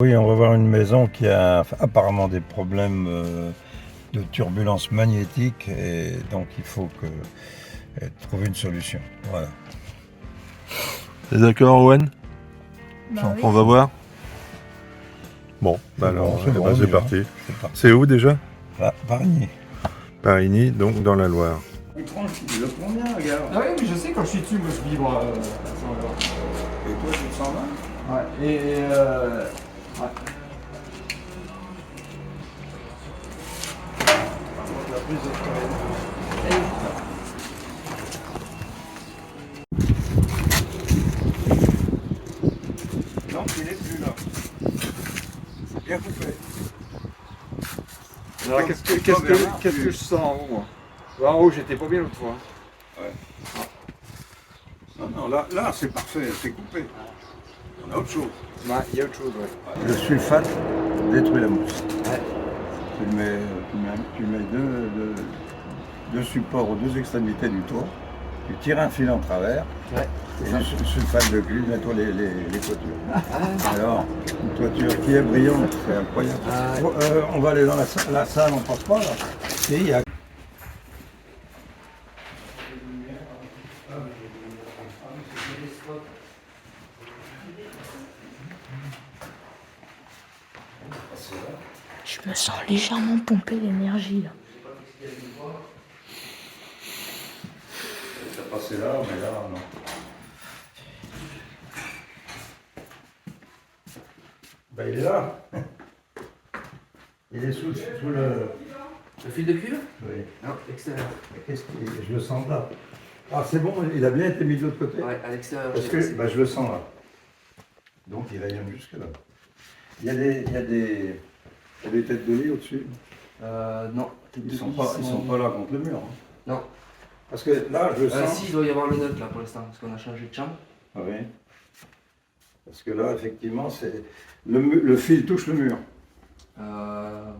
Oui, on va voir une maison qui a apparemment des problèmes de turbulence magnétique et donc il faut trouver une solution. Voilà. T'es d'accord, Owen? Bah oui. On va voir. Bon, C'est alors, bon, c'est bon, on y c'est va. parti. C'est parti. C'est où déjà? Là, Parigny. Parigny, donc dans la Loire. Il le prend bien, regarde. Ah oui, mais je sais, quand je suis dessus, moi je vibre. Et toi, tu te sens mal? Ouais, ouais. La prise de non, il n'est plus là. C'est bien coupé. Alors, qu'est-ce que je sens en haut, moi? En haut, j'étais pas bien l'autre fois. Ouais. Non, là c'est parfait, c'est coupé. On a autre chose. Ouais, il y a autre chose, ouais. Le sulfate détruit la mousse. Ouais. Tu mets deux supports aux deux extrémités du toit, tu tires un fil en travers, Ouais. et le sulfate de glu nettoie les toitures. Alors, une toiture qui est brillante, c'est incroyable. On va aller dans la salle, on passe pas là. Et il y a... Je me sens légèrement pomper l'énergie là. Ça passait là, mais là, non. Ben, il est là. Il est sous le... Le fil de cuivre? Oui. Non, extérieur. Qu'est-ce qu'il... Je le sens là. Ah, c'est bon, il a bien été mis de l'autre côté. Ouais, à l'extérieur. Parce que ben, je le sens là. Donc il rayonne jusque là. Il y a des têtes de lit au-dessus. Non. Ils sont pas là contre le mur. Hein. Non. Parce que là, je le sens. Si, il doit y avoir le neutre là pour l'instant, parce qu'on a changé de chambre. Ah oui. Parce que là, effectivement, c'est le fil touche le mur.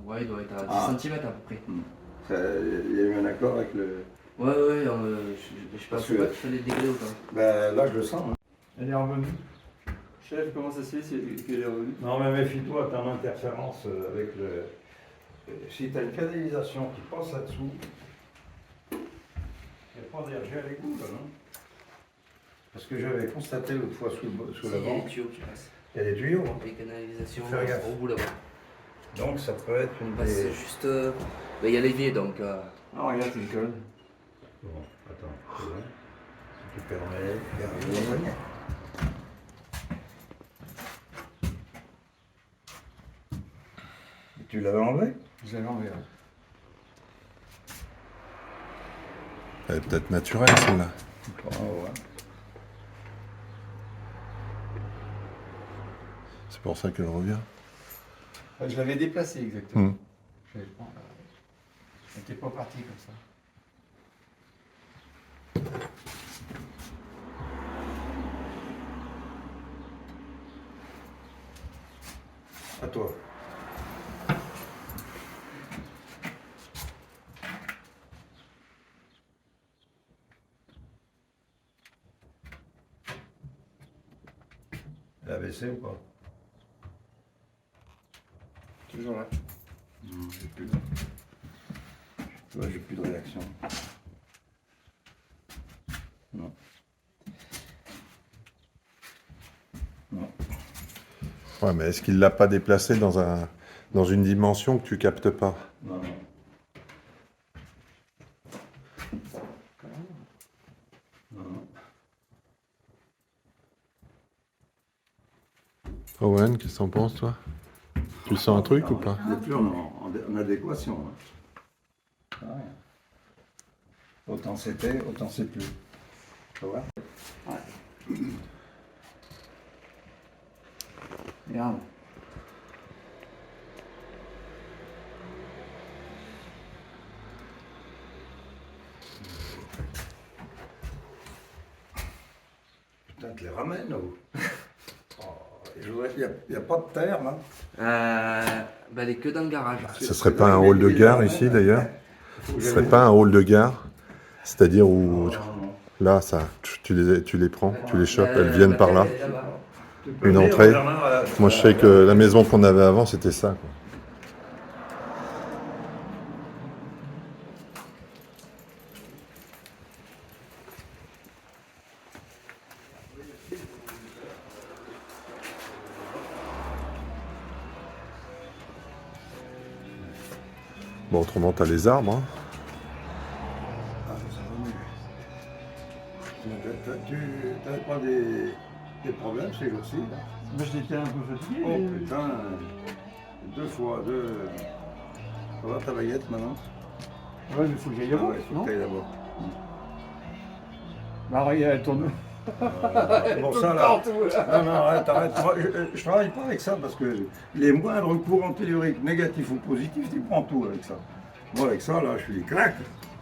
Ouais, il doit être à 10 Ah. cm à peu près. Il y a eu un accord avec le... Ouais, je sais pas, Parce c'est que- pas qu'il fallait décaler autant. Ben là, je le sens. Hein. Elle est revenue. Chef, comment ça se fait qu'elle est revenue? Non, mais méfie-toi, tu as une interférence avec le... Si tu as une canalisation qui passe là-dessous, il n'y a pas d'RG à l'écoute, là, non? Parce que j'avais constaté l'autre fois sous Il la y a des banque, tuyaux qui passent. il y a des tuyaux. Hein. Les canalisations Faire gaffe. au bout là-bas. Donc ça peut être une Bah, c'est des... juste. Il y a l'évier donc. Ah, regarde, c'est une colonne. Bon, attends, c'est bon. Si tu permets, regarde. Tu l'avais enlevé? Je l'avais enlevé, ouais. Elle est peut-être naturelle, celle-là. Oh, ouais. C'est pour ça qu'elle revient. Je l'avais déplacé exactement. Hmm. Je n'étais pas parti comme ça. À toi. Elle a baissé ou pas? Toujours là. J'ai plus de... Tu vois, j'ai plus de réaction. Non. Non. Ouais, mais est-ce qu'il l'a pas déplacé dans une dimension que tu captes pas? Non, non. Non, non. Owen, qu'est-ce que t'en penses, toi? Tu sens un truc ou pas? Il n'est plus en adéquation. Hein. Ah, rien. Autant c'était, autant c'est plus. Tu vois? Regarde. Putain, tu les ramènes ou? Oh, il n'y a pas de terre là. Elle est que dans le garage. Ce serait pas un hall de gare ici, d'ailleurs? Ce serait pas un hall de gare? C'est-à-dire où, Non, non. là, ça, tu les prends, tu les chopes, elles viennent par là. Elle est là-bas. Tu peux une venir, entrée. Bernard, Moi, je sais que la maison qu'on avait avant, c'était ça, quoi. Bon, autrement, t'as les arbres, hein. Ah, ça va mieux. Tu n'avais pas des problèmes ces jours-ci là? Mais j'étais un peu fatigué. Oh putain, deux fois, deux. Ça va ta baguette maintenant? Ouais, mais il faut que j'aille Ah là-bas, ouais, faut non? que t'ailles d'abord. Bah regarde, elle tourne. Bon, ça là. Non, non, arrête. Moi, je travaille pas avec ça parce que les moindres courants telluriques, négatifs ou positifs, tu prends tout avec ça. Moi, avec ça, là, je suis clac,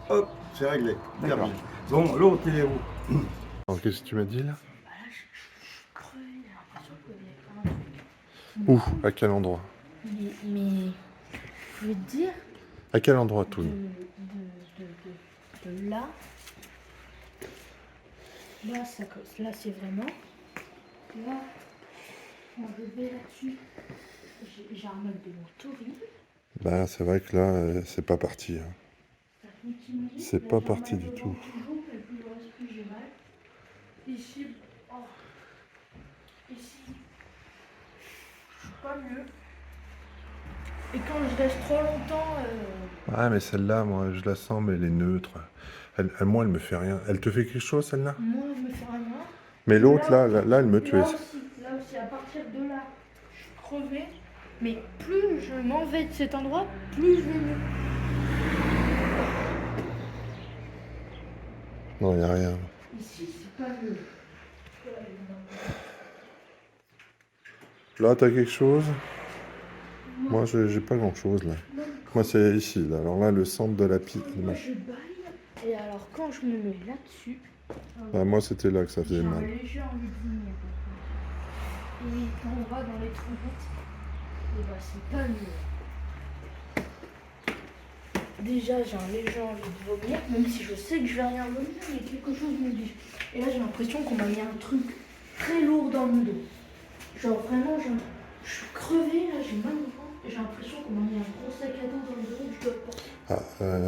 hop, c'est réglé. D'accord. Terminé. Bon, l'autre, il est où? Alors, qu'est-ce que tu m'as dit, là? Bah là, je suis crevé, j'ai l'impression qu'il y a un truc. Où? À quel endroit? Mais je veux te dire, À quel endroit, de, tout? de là, là c'est vraiment, là, on revient là-dessus, j'ai un mal de ventre horrible. Bah, c'est vrai que là, c'est pas parti, hein. Ça continue. C'est Là, pas j'ai un parti mal du de tout. ventre toujours, mais plus le reste, plus j'ai mal. Ici, oh. Ici, je suis pas mieux. Et quand je reste trop longtemps, Ah, mais celle-là, moi, je la sens, mais elle est neutre. Moi, elle me fait rien. Elle te fait quelque chose, celle-là? moi, je me fais rien. Mais l'autre, là, elle me tuait. Là aussi, à partir de là, je suis crevée. Mais plus je m'en vais de cet endroit, plus je vais mieux. Non, il n'y a rien. Ici, c'est pas mieux. Là, t'as quelque chose? Moi, j'ai pas grand-chose, là. Moi, c'est ici, là. Alors là, le centre de la pile. Moi, je baille. Et alors, quand je me mets là-dessus, Ah, moi, c'était là que ça j'ai faisait un mal. léger envie de vomir. Et quand on va dans les toilettes, et bah, c'est pas mieux. Déjà, j'ai un léger envie de vomir, même si je sais que je vais rien vomir, mais quelque chose me dit. Et là, j'ai l'impression qu'on m'a mis un truc très lourd dans le dos. Genre, vraiment, je suis crevée, là, j'ai mal au ventre, et j'ai l'impression qu'on m'a mis un gros sac à dos dans le dos et que je dois le porter. Ah,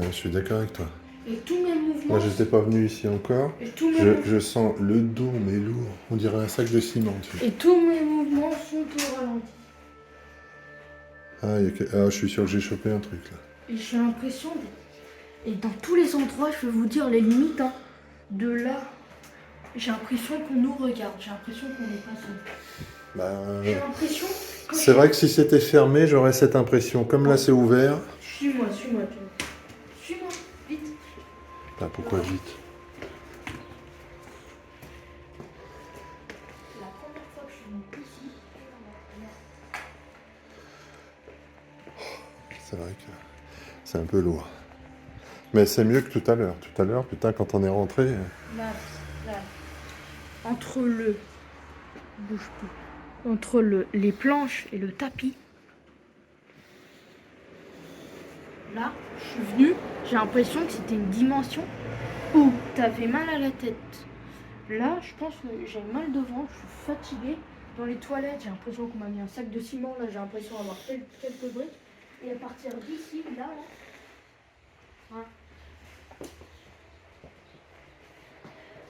je suis d'accord avec toi. Et tous mes mouvements. Moi, j'étais pas venu ici encore. Et tous mes mouvements. Je sens le dos, mais lourd. On dirait un sac de ciment, tu vois. Et tous mes mouvements sont au ralenti. Ah, je suis sûr que j'ai chopé un truc, là. Et j'ai l'impression Et dans tous les endroits, je vais vous dire les limites, hein, de là, j'ai l'impression qu'on nous regarde, j'ai l'impression qu'on est pas seul. Bah, J'ai l'impression... c'est vrai que si c'était fermé, j'aurais cette impression. Comme là, c'est ouvert. Suis-moi, suis-moi, suis-moi, vite. Bah, pourquoi vite? La première fois que je suis venue ici, C'est vrai que c'est un peu lourd. Mais c'est mieux que tout à l'heure. Tout à l'heure, putain, quand on est rentré... là, entre bouge plus, entre les planches et le tapis, là, je suis venue, j'ai l'impression que c'était une dimension où t'avais mal à la tête. Là, je pense que j'ai mal de ventre, je suis fatiguée. Dans les toilettes, j'ai l'impression qu'on m'a mis un sac de ciment, là, j'ai l'impression d'avoir quelques briques. Et à partir d'ici, là, hein.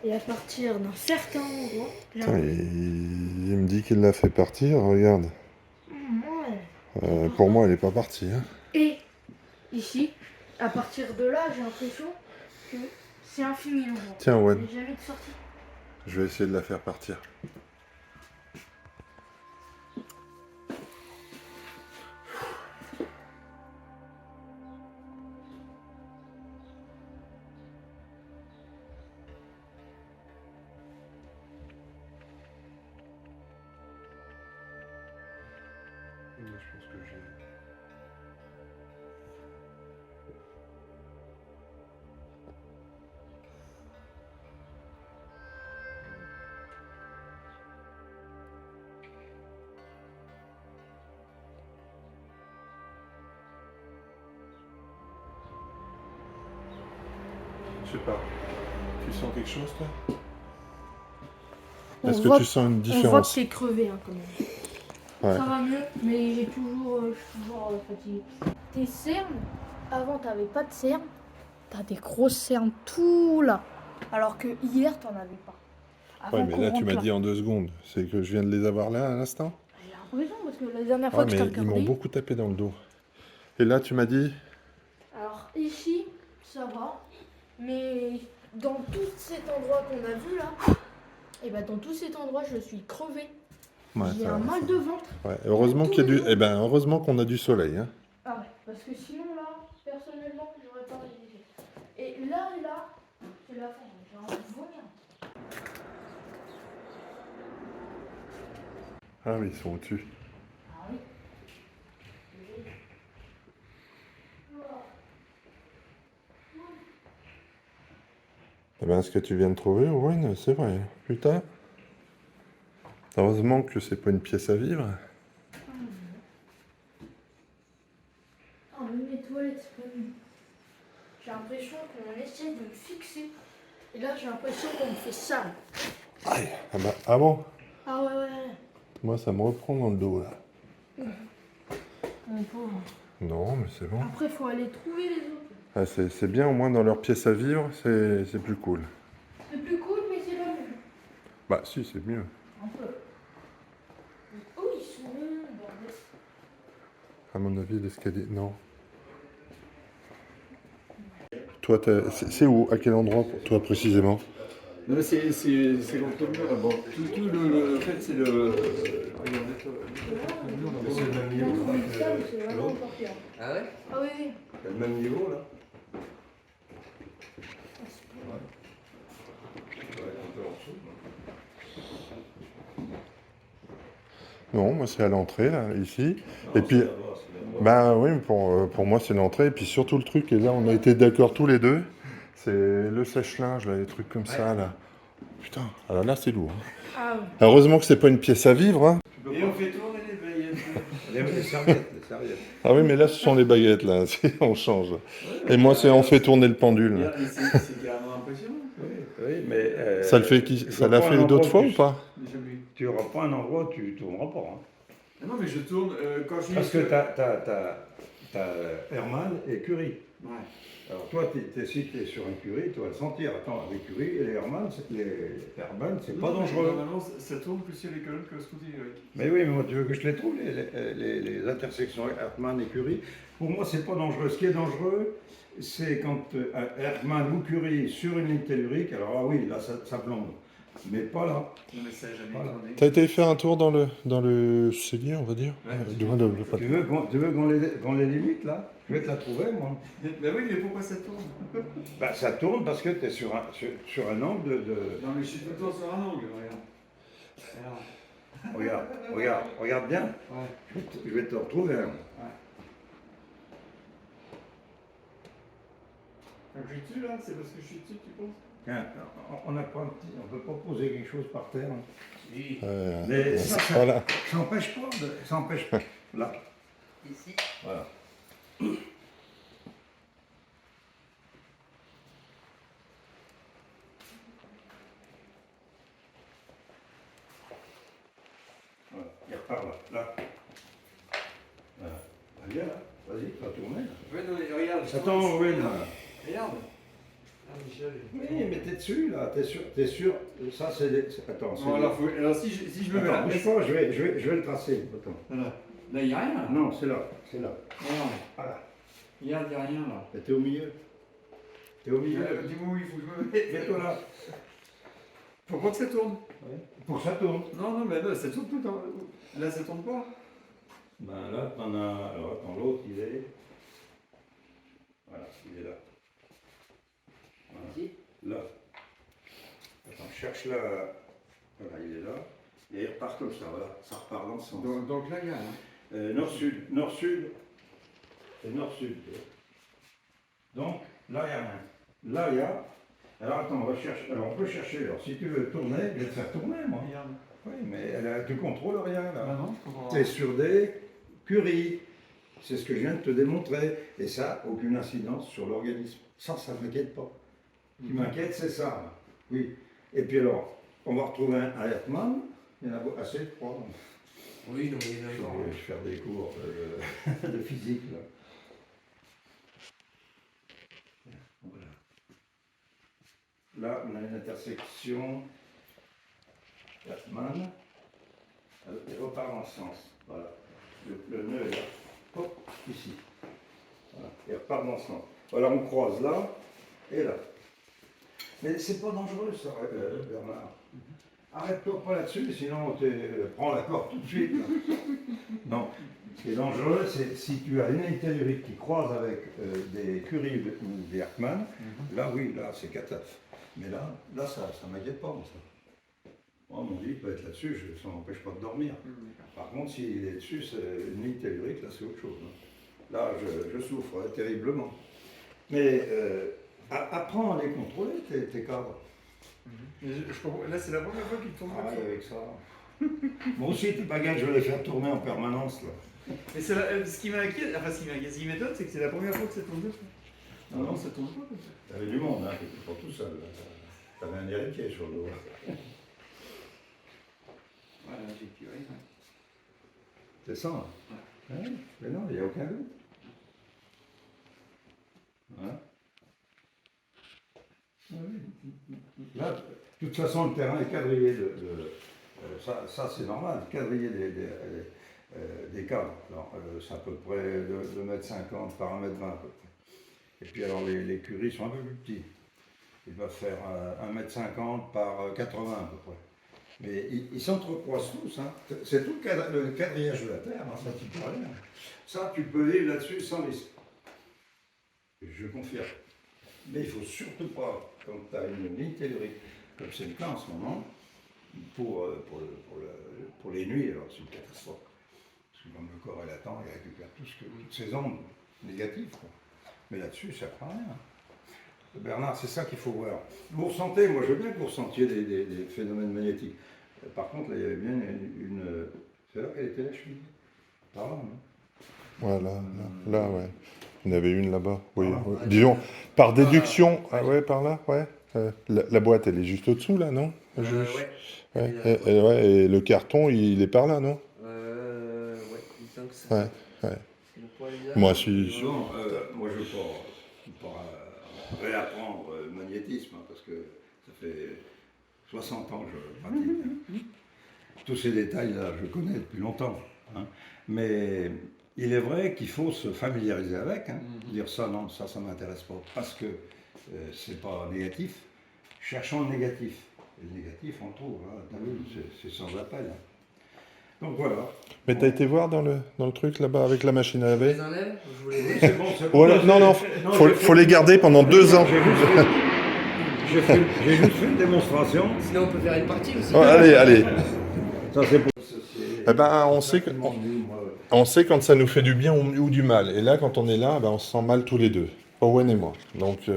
Et à partir d'un certain endroit, Putain, il me dit qu'il l'a fait partir, regarde. Ouais. Pour moi, elle est pas partie. Hein. Et ici, à partir de là, j'ai l'impression que c'est infini l'endroit. Tiens, Il Wen, n'y a jamais de sortie. je vais essayer de la faire partir. Je pense que j'ai... Je sais pas. Tu sens quelque chose, toi? Est-ce voit que tu sens une On voit que différence? t'es crevé hein, quand même. Ouais. Ça va mieux, mais je suis toujours fatigué. Tes cernes, avant t'avais pas de cernes, t'as des grosses cernes tout là. Alors que hier t'en avais pas. Avant Ouais, mais qu'on là, tu rentre m'as dit en 2 secondes. C'est que je viens de les avoir là à l'instant? J'ai l'impression parce que la dernière Ouais, fois que je t'ai mais ils m'ont regardé. beaucoup tapé dans le dos. Et là, tu m'as dit? Alors ici, ça va. Mais dans tout cet endroit qu'on a vu là, et bah dans tout cet endroit je suis crevé. Ouais, J'ai ça un va, mal ça. de ventre. Ouais, heureusement qu'il y a du... Eh ben, heureusement qu'on a du soleil, hein. Ah ouais, parce que sinon là, personnellement, j'aurais pas résisté. Et là, c'est la fin. J'ai envie de vomir. Ah oui, ils sont au-dessus. Ah oui. Eh ben, ce que tu viens de trouver, Owen, c'est vrai. Putain. Heureusement que c'est pas une pièce à vivre. Ah mais mes toilettes, c'est pas vu. J'ai l'impression qu'on essaie de me fixer. Et là, j'ai l'impression qu'on me fait ça. Aïe. Ah bah, ah bon? Ah ouais. Moi, ça me reprend dans le dos, là. Mon pauvre. Non, mais c'est bon. Après, faut aller trouver les autres. Ah, c'est bien, au moins, dans leur pièce à vivre, c'est plus cool. C'est plus cool, mais c'est pas mieux. Bah, si, c'est mieux. Un peu. Oh, ils sont longs, bordel. À mon avis, l'escalier... Non. Toi, c'est où? À quel endroit, pour toi, précisément? Non, mais c'est contre le mur. Bon, tout le. En fait, c'est le. Regardez, le mur là-bas. C'est le même La niveau. trouille de sable, c'est vraiment encore pire. Ah ouais? Ah oui. C'est le même niveau là. Non, moi, c'est à l'entrée, là, ici. Et puis... Bah oui, mais pour moi, c'est l'entrée. Et puis surtout le truc, et là, on a été d'accord tous les deux, c'est le sèche-linge, là, les trucs comme ça, là. Putain, alors là, c'est lourd. Hein. Ah oui. Heureusement que c'est pas une pièce à vivre, hein. Et on fait tourner les baguettes. Les serviettes, les serviettes. Ah oui, mais là, ce sont les baguettes, là. On change. Et moi, c'est on fait tourner le pendule. Là. C'est carrément impressionnant. Oui, mais. Ça le fait ça l'a fait d'autres fois ou pas? Jamais. Tu n'auras pas un endroit où tu tourneras pas. Hein. Ah non, mais je tourne quand je suis. Parce que t'as Herman et Curie. Ouais. Alors toi, si tu es sur un Curie, tu vas le sentir. Attends, avec Curie et les Herman, c'est pas dangereux. Normalement, ça tourne plus sur les colonnes que Scooty. Mais oui, mais moi, tu veux que je les trouve, les intersections Herman et Curie. Pour moi, c'est pas dangereux. Ce qui est dangereux, c'est quand Herman ou Curie sur une ligne tellurique, alors ah oui, là, ça plombe. Mais pas là. Non, mais ça n'a jamais Voilà. tourné. T'as été faire un tour dans le cellier, on va dire? Ouais. Tu veux qu'on les limite, là? Je vais te la trouver, moi. Bah oui, mais pourquoi ça tourne? Bah, ça tourne parce que tu es sur un angle de... Non, mais je suis tout le temps sur un angle, regarde. Regarde bien. Ouais. Je vais te retrouver. Hein. Quand je suis dessus, là, c'est parce que je suis dessus, tu penses? Tiens, on peut pas poser quelque chose par terre. Hein. Oui. Mais Voilà. ça n'empêche pas. Ça empêche pas. Là. Ici. Voilà. Voilà. Regarde par là. Là. Voilà. Viens là. Vas-y, tu vas tourner. Là. Ouais, non, mais regarde. Attends, oui, là. Regarde. Ah, Michel. Oui, mais t'es dessus, là. T'es sûr. Ça, attends. Bon, alors si je me mets là. Attends, bouge pas, je vais le tracer. Attends. Voilà. Là, il n'y a rien, là. Non, c'est là. C'est là. Regarde. Voilà. Regarde, il n'y a rien, là. T'es au milieu. T'es au milieu. Dis-moi où il faut que je me mette. Mets-toi là. Faut pas que ça tourne. Pour que ça tourne. Non, mais là, ça tourne tout le temps. Là, ça tourne pas. Ben là, t'en as. Alors attends, l'autre, il est. Voilà, il est là. Voilà. Ici. Là. Attends, cherche là. Voilà, il est là. Et il repart comme ça, voilà. Ça repart dans le sens. Donc là, il y a rien. Nord-sud. Nord-sud. C'est nord-sud. Donc, là, il y a rien. Là, il y a. Alors attends, on va chercher. Alors on peut chercher. Alors si tu veux tourner, je vais te faire tourner, moi. Regarde. Oui, mais tu contrôles rien là. Ah non, je comprends. Tu es sur des Curie. C'est ce que je viens de te démontrer. Et ça, aucune incidence sur l'organisme. Ça ne m'inquiète pas. Ce qui m'inquiète, c'est ça. Oui. Et puis alors, on va retrouver un Hertmann, il y en a assez de trois. Oui, non, mais il y en a Je encore. vais faire des cours de physique là. Voilà. Là, on a une intersection Hertmann. Il repart dans ce sens. Voilà. Le nœud est là. Hop, ici. Voilà. Il repart dans ce sens. Voilà, on croise là et là. Mais c'est pas dangereux ça, Bernard. Arrête-toi pas là-dessus, sinon tu prends la corde tout de suite. Là. Non. Ce qui est dangereux, c'est si tu as une ligne tellurique qui croise avec des Curie ou des Hertmann, là oui, là c'est catastrophe. Mais là ça ne m'inquiète pas. Ça. Moi, mon lit peut être là-dessus, ça ne m'empêche pas de dormir. Par contre, s'il est dessus, c'est une ligne tellurique, là c'est autre chose. Là, je souffre terriblement. Mais apprends à les contrôler, tes cadres. Mais là, c'est la première fois qu'il tourne comme ça. Avec ça. Moi aussi, tes bagages, je vais les faire tourner en permanence. Là. Mais ce qui m'inquiète, enfin ce qui m'étonne, c'est que c'est la première fois que ça tourne comme ça. Non, ça tourne pas comme ça. T'avais du monde, hein, t'étais pas tout seul. T'avais un héritier sur le dos. Voilà, j'ai tiré. C'est ça. Hein. Ouais. Mais non, il n'y a aucun doute. Hein? Là, de toute façon, le terrain est quadrillé ça c'est normal, quadrillé des cadres. C'est à peu près 2,50 m par 1,20 m à peu près. Et puis alors les curies sont un peu plus petits. Ils doivent faire 1,50 m par 80 à peu près. Mais ils s'entrecroisent tous. Hein. C'est tout le quadrillage de la terre, hein, ça tu peux aller. Hein. Ça tu peux vivre là-dessus sans risque. Je confirme. Mais il ne faut surtout pas, quand tu as une ligne tellurique, comme c'est le cas en ce moment, pour les nuits, alors c'est une catastrophe. Parce que comme le corps est latent, il récupère toutes ces ondes négatives. Quoi. Mais là-dessus, ça ne prend rien. Bernard, c'est ça qu'il faut voir. Vous ressentez, moi je veux bien que vous ressentiez des phénomènes magnétiques. Par contre, là, il y avait bien une c'est là qu'elle était la cheville. Par là, non? Voilà, là, ouais. Il y en avait une là-bas, oui. Voilà. Ouais. Disons, par déduction, ah ouais, par là, ouais. La boîte, elle est juste au-dessous, là, non? Ouais. Ouais. Et le carton, il est par là, non? Ouais, il me semble que ça. Ouais. Parce que le poids est là. Moi, si. Non, moi je veux pas réapprendre le magnétisme, hein, parce que ça fait 60 ans que je pratique. Hein. Tous ces détails-là, je connais depuis longtemps. Hein. Mais il est vrai qu'il faut se familiariser avec, hein. Dire ça, non, ça m'intéresse pas, parce que c'est pas négatif. Cherchons le négatif. Et le négatif, on trouve, hein. T'as vu, c'est sans appel. Hein. Donc voilà. Mais t'as été voir dans le truc là-bas avec la machine à Je laver? les enlève, je vous les Oui, laisse. c'est bon, c'est bon. Voilà, non, faut les garder pendant 2 ans. J'ai juste fait une démonstration. Sinon, on peut faire une partie aussi. Oh, allez. Ça, c'est pour Eh ben, on sait quand ça nous fait du bien ou du mal. Et là, quand on est là, ben, on se sent mal tous les deux, Owen et moi. Donc,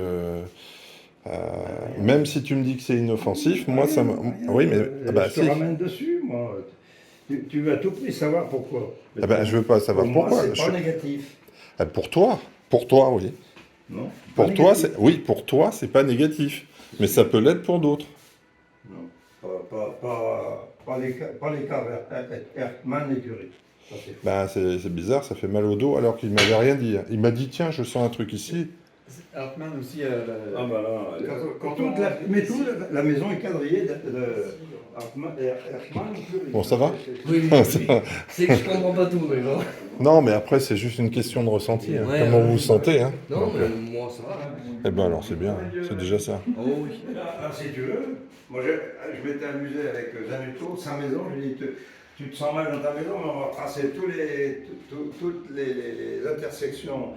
même si tu me dis que c'est inoffensif, moi, ça me... Oui, mais... bah, je te ramène dessus, moi. Tu veux à tout prix savoir pourquoi. Eh ben, je veux pas savoir Pour moi, pourquoi. c'est pas négatif. Pour toi, oui. Non. Pour toi, pour toi, c'est pas négatif. Mais ça peut l'être pour d'autres. Non. Pas les cas Hertmann et Curie. Ça, c'est faux. Ben, c'est bizarre, ça fait mal au dos alors qu'il m'avait rien dit. Il m'a dit, tiens, je sens un truc ici. Hartmann aussi. Ah bah là, mais toute la maison est quadrillée de Hertmann et Curie. Bon, ça va? Oui, c'est que je comprends pas tout, mais bon. Non, mais après, c'est juste une question de ressenti. Hein. Ouais, Comment ouais. vous vous sentez, hein? Non, Donc, mais moi, ça va. eh ben alors, c'est bien, c'est déjà ça. Oh oui. Là, si tu veux, moi je m'étais amusé avec Zanuto, sa maison, je lui ai dit, tu te sens mal dans ta maison, mais on va tracer toutes les intersections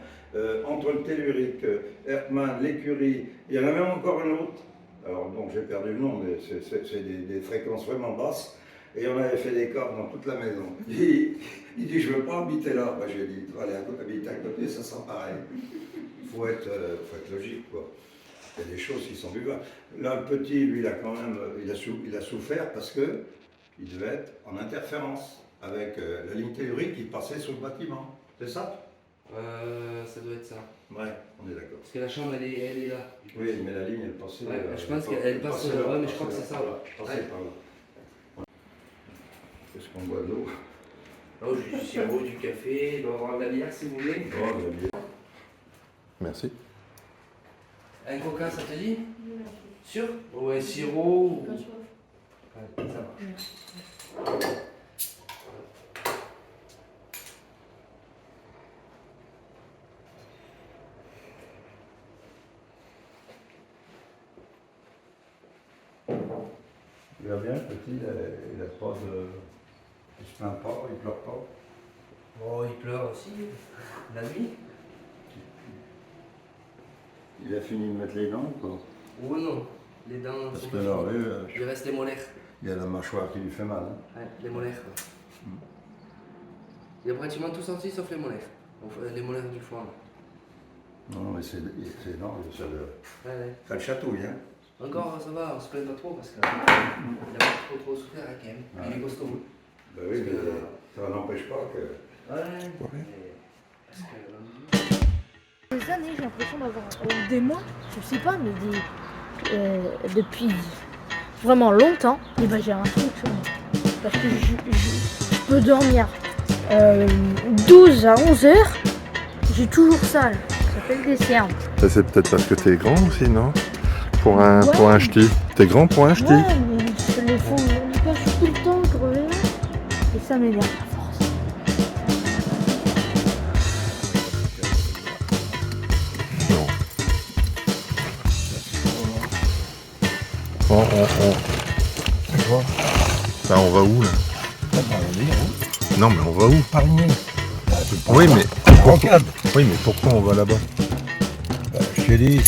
entre le tellurique, Hertmann, l'écurie, il y en a même encore une autre. Alors bon, j'ai perdu le nom, mais c'est des fréquences vraiment basses. Et on avait fait des cordes dans toute la maison. Il dit, je ne veux pas habiter là. Bah, j'ai dit, tu vas aller habiter à côté, ça sera pareil. Il faut être logique, quoi. Il y a des choses qui sont buvables. Là, le petit, lui, il a quand même, il a souffert parce que il devait être en interférence avec la ligne tellurique qui passait sur le bâtiment. C'est ça? Ça doit être ça. Ouais, on est d'accord. Parce que la chambre, elle est là. Oui, mais la ligne, elle passait. Ouais, je pense qu'elle passe là. Ouais, mais je crois que c'est ça. Passait par là. Est-ce qu'on boit de l'eau? Oh, j'ai du sirop, du café, il doit y avoir de la bière si vous voulez. Oh, la bière. Merci. Un coca, ça te dit? Sûr? Ou un sirop? Pas Ou... soif. Ouais, ça marche. Il va bien, petit, il a pas de. Il se plaint pas, il pleure pas. Oh, il pleure aussi. La nuit? Il a fini de mettre les dents ou quoi? Oh non, les dents. Parce sont que pas là, finies. oui, Il reste les molaires. il y a la mâchoire qui lui fait mal. Hein. Ouais, les molaires. Il a pratiquement tout sorti sauf les molaires. Enfin, les molaires du foie. Là. Non, mais c'est non, ça Ouais. le chatouille. Hein. Encore, ça va, on se plaint pas trop parce qu'il a pas trop souffert hein, quand même. Ouais. Il est costaud. Ben oui, Parce mais que- ça n'empêche pas que. Ouais. Ouais. Mais- Parce que... Des années, j'ai l'impression d'avoir. Des mois, je sais pas, mais depuis vraiment longtemps, et ben j'ai un truc sur moi. Parce que je peux dormir 12 à 11 heures, j'ai toujours ça là. Ça s'appelle des cernes. Ça, c'est peut-être parce que t'es grand aussi, non? Pour un Ouais. ch'ti. T'es grand pour un ch'ti? Ouais, mais je les font, on les cache tout le temps, crever là. Et ça m'énerve à force. Non. Bah, on va où là? Non, mais on va où? Oui, mais pourquoi on va là-bas? Je t'ai dit,